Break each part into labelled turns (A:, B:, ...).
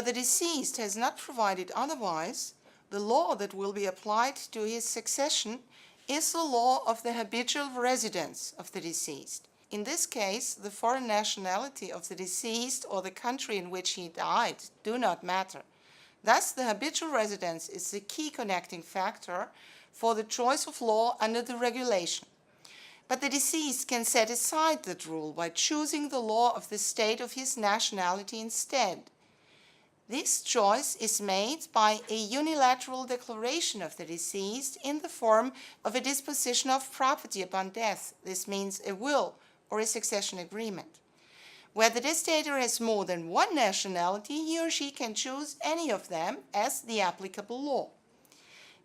A: Where the deceased has not provided otherwise, the law that will be applied to his succession is the law of the habitual residence of the deceased. In this case, the foreign nationality of the deceased or the country in which he died do not matter. Thus, the habitual residence is the key connecting factor for the choice of law under the regulation. But the deceased can set aside that rule by choosing the law of the state of his nationality instead. This choice is made by a unilateral declaration of the deceased in the form of a disposition of property upon death. This means a will or a succession agreement. Where the testator has more than one nationality, he or she can choose any of them as the applicable law.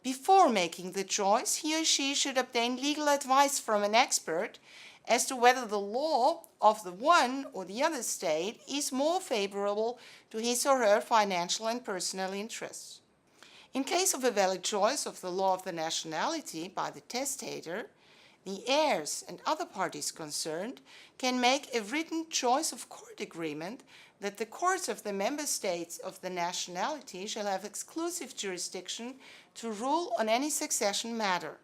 A: Before making the choice, he or she should obtain legal advice from an expert as to whether the law of the one or the other state is more favorable to his or her financial and personal interests. In case of a valid choice of the law of the nationality by the testator, the heirs and other parties concerned can make a written choice of court agreement that the courts of the member states of the nationality shall have exclusive jurisdiction to rule on any succession matter.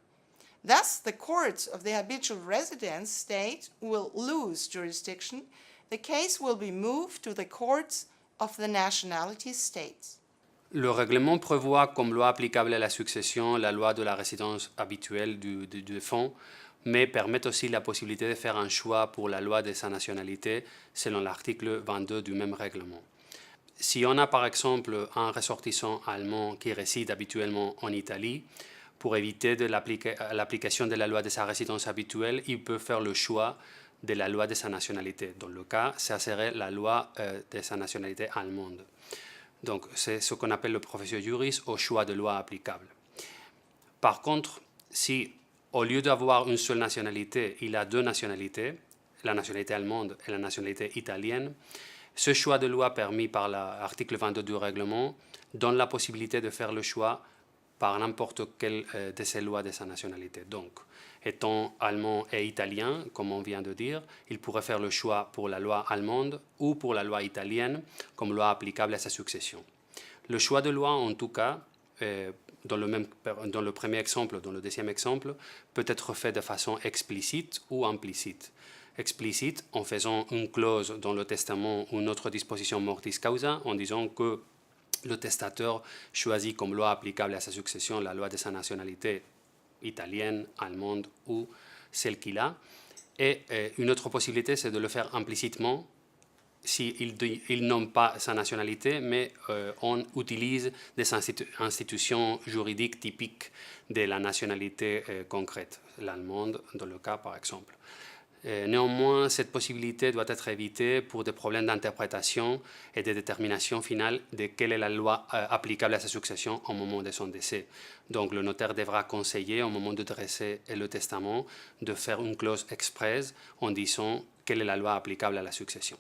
A: Thus, the courts of the habitual residence state will lose jurisdiction. The case will be moved to the courts of the nationality states.
B: Le règlement prévoit comme loi applicable à la succession la loi de la résidence habituelle du défunt, mais permet aussi la possibilité de faire un choix pour la loi de sa nationalité selon l'article 22 du même règlement. Si on a par exemple un ressortissant allemand qui réside habituellement en Italie, pour éviter l'application de la loi de sa résidence habituelle, il peut faire le choix de la loi de sa nationalité. Dans le cas, ça serait la loi de sa nationalité allemande. Donc, c'est ce qu'on appelle le professio juris au choix de loi applicable. Par contre, si au lieu d'avoir une seule nationalité, il a deux nationalités, la nationalité allemande et la nationalité italienne, ce choix de loi permis par l'article 22 du règlement donne la possibilité de faire le choix par n'importe quelle de ces lois de sa nationalité. Donc, étant allemand et italien, comme on vient de dire, il pourrait faire le choix pour la loi allemande ou pour la loi italienne comme loi applicable à sa succession. Le choix de loi, en tout cas, dans le premier exemple, dans le deuxième exemple, peut être fait de façon explicite ou implicite. Explicite en faisant une clause dans le testament ou une autre disposition mortis causa, en disant que le testateur choisit comme loi applicable à sa succession la loi de sa nationalité italienne, allemande ou celle qu'il a. Et une autre possibilité, c'est de le faire implicitement s'il nomme pas sa nationalité, mais on utilise des institutions juridiques typiques de la nationalité concrète, l'allemande dans le cas par exemple. Néanmoins, cette possibilité doit être évitée pour des problèmes d'interprétation et de détermination finale de quelle est la loi applicable à sa succession au moment de son décès. Donc, le notaire devra conseiller au moment de dresser le testament de faire une clause expresse en disant quelle est la loi applicable à la succession.